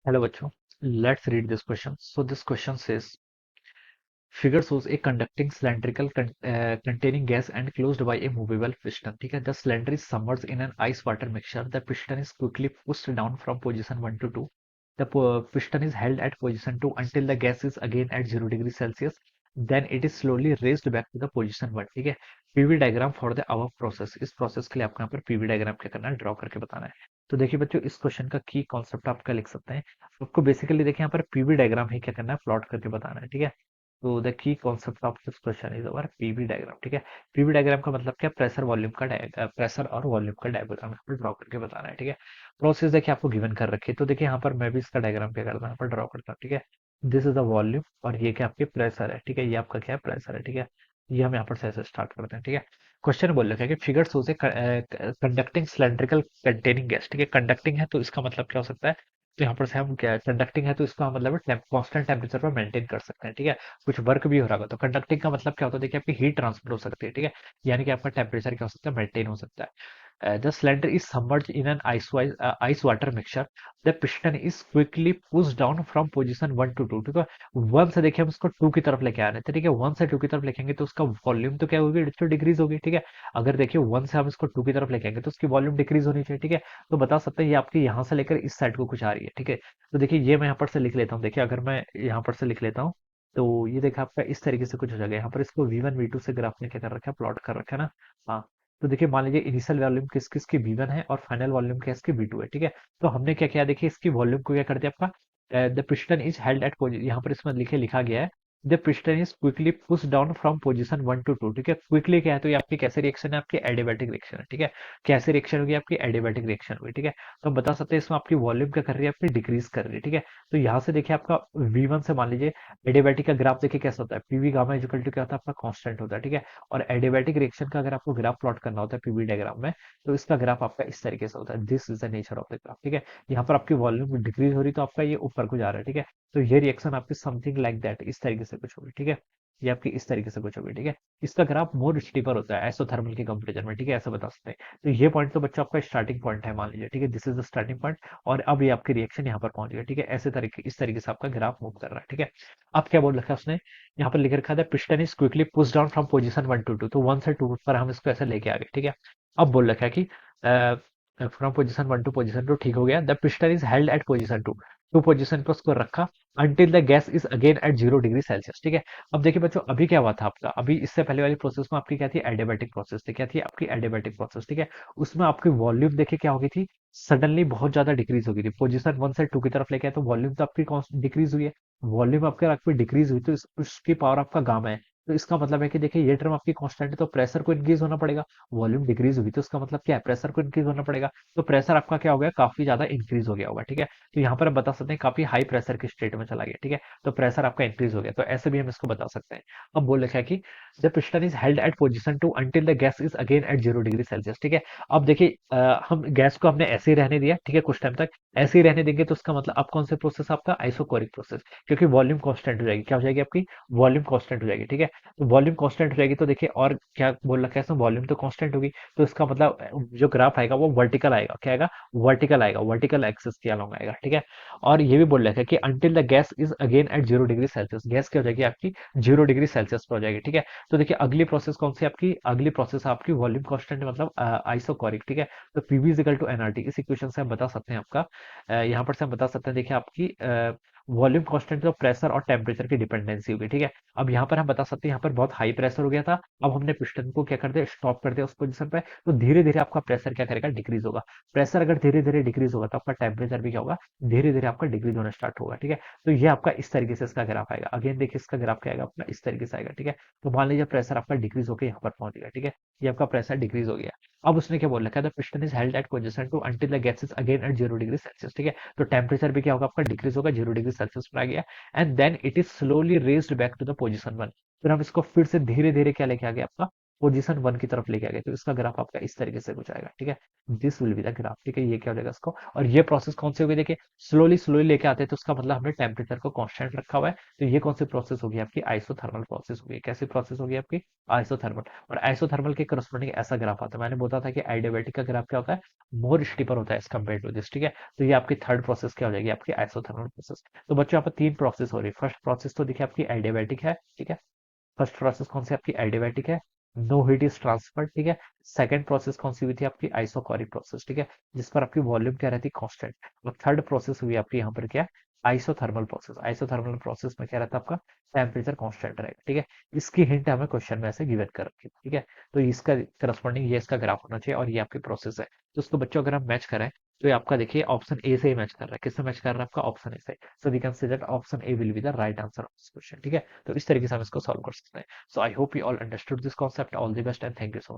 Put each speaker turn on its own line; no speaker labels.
Hello बच्चों, let's read this question. So this question says, figure shows a conducting cylindrical containing gas and closed by a movable piston. ठीक है, the cylinder is submerged in an ice water mixture. The piston is quickly pushed down from position 1 to 2. The piston is held at position 2 until the gas is again at 0 degree Celsius. Then it is slowly raised back to the position 1. ठीक है, PV diagram for the above process. इस process के लिए आपको यहाँ पर PV diagram क्या करना है, ड्रॉ करके बताना है. तो देखिए बच्चों, इस क्वेश्चन का की कॉन्सेप्ट आप क्या लिख सकते हैं. आपको बेसिकली देखिए यहाँ पर पीवी डायग्राम ही क्या करना है, प्लॉट करके बताना है. ठीक है, तो the key concept of this question is our PV diagram. ठीक है, पीवी डायग्राम का मतलब क्या, प्रेशर वॉल्यूम का प्रेशर और वॉल्यूम का डायग्राम यहाँ पर ड्रॉ करके बताना है. ठीक है, प्रोसेस देखिए आपको गिवन कर रखी है, तो देखिए यहाँ पर मैं भी इसका डायग्राम क्या करता हूँ, यहाँ पर ड्रॉ करता हूँ. ठीक है, दिस इज द वॉल्यूम और ये क्या आपके प्रेशर है. ठीक है, ये आपका क्या है, प्रेशर है. ठीक है, ये हम यहाँ पर से ऐसे स्टार्ट करते हैं. ठीक है, क्वेश्चन बोल रखा है कि figure shows a conducting cylindrical containing gas. ठीक है, कंडक्टिंग है तो इसका मतलब क्या हो सकता है, तो यहाँ पर से हम क्या, कंडक्टिंग है तो इसका मतलब कांस्टेंट टेम्परेचर पर मेंटेन कर सकते हैं. ठीक है, कुछ वर्क भी हो रहा होगा तो कंडक्टिंग का मतलब क्या होता है, देखिए आपकी हीट ट्रांसफर हो सकती है. ठीक है, यानी कि आपका टेम्परेचर क्या हो सकता है, मेंटेन हो सकता है. The cylinder is submerged in an ice water mixture. The piston is quickly pushed down from position 1 to 2. ठीक है, 1 से देखिए हम इसको 2 की तरफ लेके आ रहे थे. ठीक है, 1 से 2 की तरफ लेकेंगे तो उसका वॉल्यूम तो क्या होगी, तो डिक्रीज होगी. ठीक है, अगर देखिए 1 से हम इसको 2 की तरफ लेकेंगे तो उसकी वॉल्यूम डिक्रीज होनी चाहिए. ठीक है, तो बता सकते हैं ये आपकी यहाँ से लेकर इस साइड को कुछ आ रही है. ठीक है, तो देखिए ये मैं यहाँ पर से लिख लेता हूँ. देखिए अगर मैं यहाँ पर से लिख लेता हूँ तो ये देखा आपका इस तरीके से कुछ हो जाएगा. यहाँ पर इसको V1 V2 से ग्राफ में क्या कर रखा है, प्लॉट कर रखा है ना. हाँ, तो देखिए मान लीजिए इनिशियल वॉल्यूम किस किस की V1 है और फाइनल वॉल्यूम क्या इसकी V2 है. ठीक है, तो हमने क्या किया, देखिए इसकी वॉल्यूम को क्या कर दिया आपका, the piston is held eight, यहाँ पर इसमें लिखा गया है the piston is quickly push down from position 1 to 2. ठीक है, क्विकली क्या है, तो ये आपकी कैसे रिएक्शन है, आपकी एडियाबैटिक रिएक्शन है. ठीक है, कैसे रिएक्शन होगी, आपकी एडियाबैटिक रिएक्शन होगी. ठीक है, तो हम बता सकते हैं इसमें आपकी वॉल्यूम क्या कर रही है, आपकी डिक्रीज कर रही है. ठीक है, तो यहाँ से देखिए आपका V1 से मान लीजिए एडियाबैटिक का ग्राफ देखिए कैसा होता है, पीवी गामा इक्वल टू क्या होता है, आपका कांस्टेंट होता है. ठीक है, और एडियाबैटिक रिएक्शन का अगर आपको ग्राफ प्लॉट करना होता है पीवी डायग्राम में, तो इसका ग्राफ आपका इस तरीके से होता है. This is the nature of the graph. ठीक है, यहाँ पर आपकी वॉल्यूम डिक्रीज हो रही तो आपका ये ऊपर को जा रहा है. ठीक है, तो ये रिएक्शन आपकी समथिंग लाइक दैट, इस तरीके से कुछ होगी. ठीक है, ये आपकी इस तरीके से कुछ होगी. ठीक है, इसका ग्राफ मोर स्टीपर होता है एसोथर्मल के कंपेरिजन में. ठीक है, ऐसा बता सकते हैं. तो ये पॉइंट तो बच्चों आपका स्टार्टिंग पॉइंट है मान लीजिए. ठीक है, this is the starting point और अब ये आपकी रिएक्शन यहाँ पर पहुंच गई. ठीक है, ऐसे तरीके इस तरीके से आपका ग्राफ मूव कर रहा है. ठीक है, अब क्या बोल रखा है उसने, यहाँ पर लिख रखा था piston is quickly push down from position 1 to 2. तो 1 से 2 पर हम इसको ऐसे लेके आ गए. ठीक है, अब बोल रखा है कि फ्रॉम पोजीशन 1 to पोजीशन 2 ठीक हो गया. The piston is held at position 2, 2 position पे उसको रखा until the gas is again at 0 degree Celsius. ठीक है, अब देखिए बच्चों अभी क्या हुआ था आपका, अभी इससे पहले वाली प्रोसेस में आपकी क्या थी, एडियाबैटिक प्रोसेस थी. क्या थी आपकी, एडियाबैटिक प्रोसेस. ठीक है, उसमें आपकी वॉल्यूम देखिए क्या हो गई थी, सडनली बहुत ज्यादा डिक्रीज हो गई थी. पोजीशन 1 से 2 की तरफ लेके आए तो वॉल्यूम तो आपकी डिक्रीज हुई है. वॉल्यूम आपकी डिक्रीज हुई तो उसकी पावर आपका गामा है. तो इसका मतलब है कि देखिए ये टर्म आपकी कांस्टेंट है तो प्रेशर को इंक्रीज होना पड़ेगा. वॉल्यूम डिक्रीज हुई तो उसका मतलब क्या है, प्रेशर को इंक्रीज होना पड़ेगा. तो प्रेशर आपका क्या हो गया, काफी ज्यादा इंक्रीज हो गया होगा. ठीक है, तो यहाँ पर आप बता सकते हैं काफी हाई प्रेशर की स्टेट में चला गया. ठीक है, तो प्रेशर आपका इंक्रीज हो गया, तो ऐसे भी हम इसको बता सकते हैं. अब बोल रखा है कि the piston is held at position 2 until the gas is again at 0 degree Celsius. ठीक है, अब देखिए हम गैस को हमने ऐसे ही रहने दिया. ठीक है, कुछ टाइम तक ऐसे ही रहने देंगे तो उसका मतलब अब कौन सा प्रोसेस आपका, आइसोकोरिक प्रोसेस, क्योंकि वॉल्यूम कांस्टेंट हो जाएगी. क्या हो जाएगी आपकी, वॉल्यूम कांस्टेंट हो जाएगी. ठीक है, तो वॉल्यूम कांस्टेंट हो जाएगी तो देखिए और क्या बोल रखा है इसमें, वॉल्यूम तो कांस्टेंट होगी तो इसका मतलब जो ग्राफ आएगा वो वर्टिकल आएगा. क्या आएगा, वर्टिकल आएगा, वर्टिकल एक्सिस के अलोंग आएगा. ठीक है, और ये भी बोल रखा है कि until the gas is again at 0 degree Celsius, gas क्या हो जाएगी आपकी 0 डिग्री सेल्सियस पर हो जाएगी. ठीक है, तो देखिए अगली प्रोसेस कौन सी आपकी, अगली प्रोसेस आपकी वॉल्यूम कांस्टेंट मतलब आइसोकोरिक. ठीक है, तो PV is equal to NRT, इस इक्वेशन से हम बता सकते हैं आपका, यहाँ पर से हम बता सकते हैं देखिए आपकी वॉल्यूम कांस्टेंट तो प्रेशर और टेम्परेचर की डिपेंडेंसी होगी. ठीक है, अब यहाँ पर हम बता सकते हैं यहाँ पर बहुत हाई प्रेशर हो गया था, अब हमने पिस्टन को क्या कर दिया, स्टॉप कर दिया उस पोजीशन पे, तो धीरे धीरे आपका प्रेशर क्या करेगा, डिक्रीज होगा. प्रेशर अगर धीरे धीरे डिक्रीज होगा तो आपका टेम्परेचर भी क्या होगा, धीरे धीरे आपका डिक्रीज होना स्टार्ट होगा. ठीक है, तो ये आपका इस तरीके से इसका ग्राफ आएगा. अगेन देखिए इसका ग्राफ क्या आएगा अपना, इस तरीके से आएगा. ठीक है, तो मान लीजिए प्रेशर आपका डिक्रीज होकर यहाँ पर पहुंच गया. ठीक है, ये आपका प्रेशर डिक्रीज हो गया. अब उसने क्या बोल रखा है, the piston is held at position 2 until the gas is again at 0 degree Celsius. ठीक है, तो टेम्परेचर भी क्या होगा आपका, डिक्रीज होगा, 0 डिग्री सेल्सियस पर आ गया. And then it is slowly raised back to the position 1. फिर हम इसको फिर से धीरे धीरे क्या लेके आ गए आपका पोजीशन 1 की तरफ लेके आ गए, तो इसका ग्राफ आपका इस तरीके से कुछ आएगा। ठीक है, this will be the graph. ठीक है, ये क्या हो जाएगा इसको, और ये प्रोसेस कौन सी होगी, देखिए स्लोली स्लोली लेके आते हैं, तो उसका मतलब हमने टेम्परेचर को कांस्टेंट रखा हुआ है। तो ये कौन सी प्रोसेस होगी आपकी, आइसोथर्मल प्रोसेस होगी। कैसी प्रोसेस होगी आपकी, आइसोथर्मल। और आइसोथर्मल के करस्पॉन्डिंग ऐसा ग्राफ आता है। मैंने बोला था कि एडियाबैटिक का ग्राफ क्या होता है, मोर स्टीपर होता है एज कम्पेयर टू दिस। ठीक है, तो ये आपकी थर्ड प्रोसेस क्या हो जाएगी, आपकी आइसोथर्मल प्रोसेस। तो बच्चों यहाँ पर तीन प्रोसेस हो रही है। फर्स्ट प्रोसेस तो देखिए आपकी एडियाबैटिक है। ठीक है, फर्स्ट प्रोसेस कौन सी आपकी एडियाबैटिक है, नो हीट इज ट्रांसफर्ड। ठीक है, सेकंड प्रोसेस कौन सी हुई थी आपकी, आइसोकोरिक प्रोसेस। ठीक है, जिस पर आपकी वॉल्यूम क्या रहती है, कांस्टेंट। और थर्ड प्रोसेस हुई आपकी यहाँ पर क्या, आइसोथर्मल प्रोसेस। आइसोथर्मल प्रोसेस में क्या रहता है आपका, टेम्परेचर कांस्टेंट रहेगा। ठीक है, इसकी हिंट हमें क्वेश्चन में ऐसे गिवन कर रखी है। ठीक है, तो इसका करस्पॉन्डिंग ये इसका ग्राफ होना चाहिए, और ये आपकी प्रोसेस है। तो उसको बच्चों अगर हम मैच करें, तो ये आपका देखिए ऑप्शन ए से ही मैच कर रहा है। किससे मैच कर रहा है आपका, ऑप्शन ए से। So we can say that option A will be the right answer of this question. ठीक है, तो इस तरीके से हम इसको सॉल्व कर सकते हैं। So I hope you all understood this concept. All the best and thank you so much.